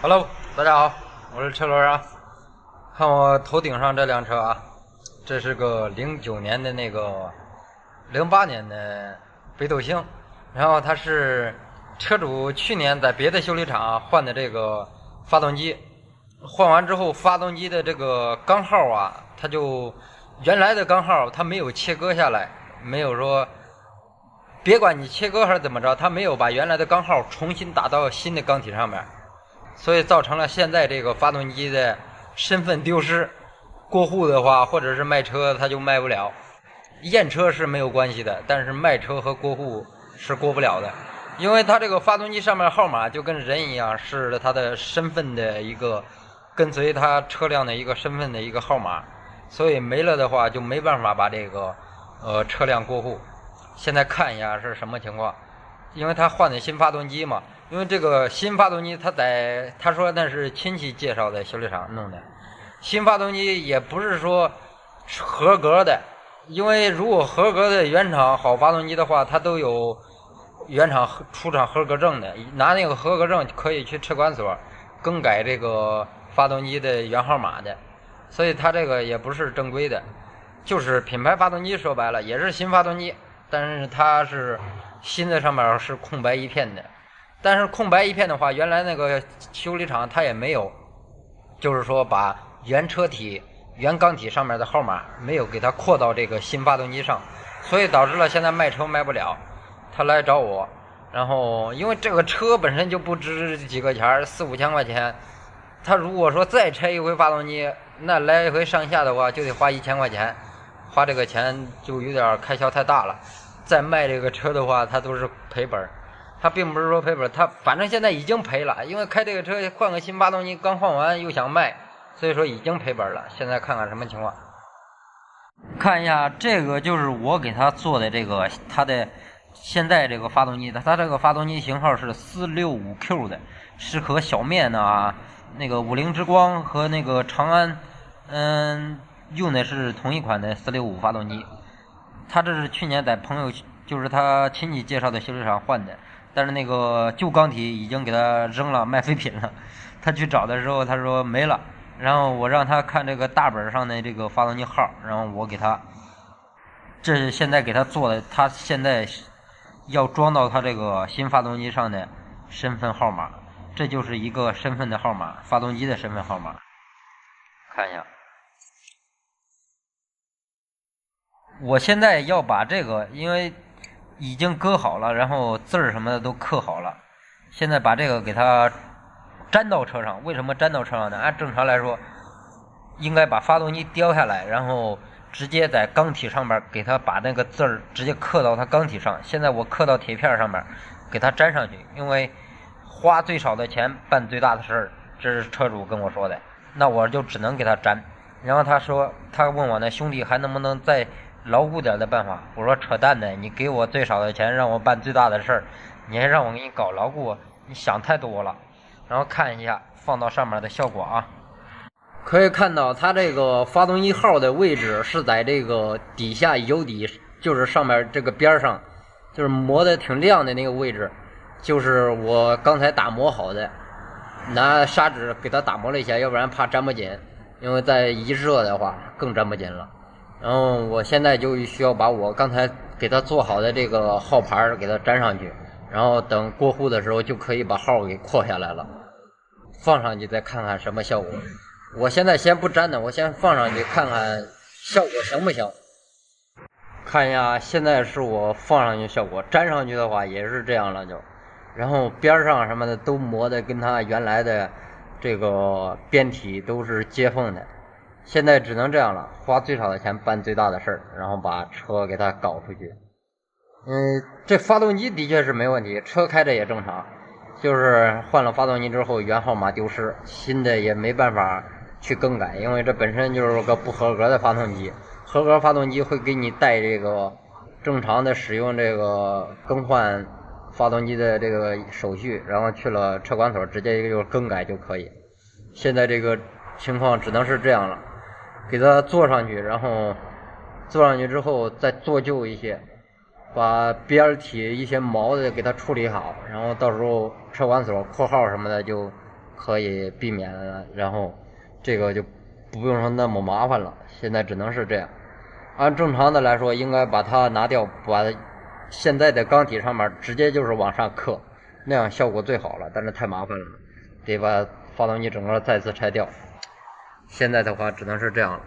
Hello，大家好，我是车轮啊。看我头顶上这辆车啊，这是个09年的08年的北斗星，然后它是车主去年在别的修理厂换的这个发动机，换完之后发动机的这个缸号啊，它就原来的缸号它没有切割下来，没有说别管你切割还是怎么着，它没有把原来的缸号重新打到新的缸体上面，所以造成了现在这个发动机的身份丢失。过户的话或者是卖车它就卖不了，验车是没有关系的，但是卖车和过户是过不了的，因为它这个发动机上面号码就跟人一样，是它的身份的一个跟随它车辆的一个身份的一个号码，所以没了的话就没办法把这个车辆过户。现在看一下是什么情况，因为他换的新发动机嘛，因为这个新发动机他说那是亲戚介绍的修理厂弄的，新发动机也不是说合格的，因为如果合格的原厂好发动机的话，它都有原厂出厂合格证的，拿那个合格证可以去车管所更改这个发动机的原号码的，所以它这个也不是正规的，就是品牌发动机，说白了也是新发动机，但是它是新的上面是空白一片的，但是空白一片的话，原来那个修理厂它也没有，就是说把原车体原缸体上面的号码没有给它扩到这个新发动机上，所以导致了现在卖车卖不了。他来找我，然后因为这个车本身就不值几个钱，4-5千块钱，他如果说再拆一回发动机，那来一回上下的话就得花1000块钱，花这个钱就有点开销太大了。再卖这个车的话他都是赔本，他并不是说赔本，他反正现在已经赔了，因为开这个车换个新发动机刚换完又想卖，所以说已经赔本了。现在看看什么情况，看一下这个就是我给他做的这个他的现在这个发动机，它这个发动机型号是465Q 的，是和小面啊那个50之光和那个长安用的是同一款的465发动机。他这是去年在朋友就是他亲戚介绍的修理厂换的，但是那个旧缸体已经给他扔了卖废品了，他去找的时候他说没了，然后我让他看这个大本上的这个发动机号，然后我给他这是现在给他做的，他现在要装到他这个新发动机上的身份号码，这就是一个身份的号码，发动机的身份号码。看一下，我现在要把这个，因为已经割好了，然后字儿什么的都刻好了，现在把这个给它粘到车上。为什么粘到车上呢？按正常来说应该把发动机雕下来，然后直接在缸体上面给它把那个字儿直接刻到它缸体上，现在我刻到铁片上面给它粘上去，因为花最少的钱办最大的事儿，这是车主跟我说的，那我就只能给它粘。然后他问我呢，兄弟还能不能再牢固点的办法？我说扯淡的，你给我最少的钱让我办最大的事儿，你还让我给你搞牢固，你想太多了。然后看一下放到上面的效果啊，可以看到它这个发动机号的位置是在这个底下油底，就是上面这个边上，就是磨的挺亮的那个位置，就是我刚才打磨好的，拿砂纸给它打磨了一下，要不然怕粘不紧，因为再一热的话更粘不紧了。然后我现在就需要把我刚才给它做好的这个号牌给它粘上去，然后等过户的时候就可以把号给扩下来了，放上去再看看什么效果。我现在先不粘的，我先放上去看看效果行不行。看一下，现在是我放上去效果，粘上去的话也是这样了就，然后边上什么的都磨的跟它原来的这个边体都是接缝的。现在只能这样了，花最少的钱办最大的事儿，然后把车给它搞出去。这发动机的确是没问题，车开着也正常，就是换了发动机之后原号码丢失，新的也没办法去更改，因为这本身就是个不合格的发动机。合格发动机会给你带这个正常的使用这个更换发动机的这个手续，然后去了车管所直接就更改就可以。现在这个情况只能是这样了，给它做上去，然后做上去之后再做旧一些，把边体一些毛的给它处理好，然后到时候车管所括号什么的就可以避免，然后这个就不用说那么麻烦了。现在只能是这样。按正常的来说，应该把它拿掉，把现在的钢体上面直接就是往上刻，那样效果最好了。但是太麻烦了，得把发动机整个再次拆掉。现在的话只能是这样了。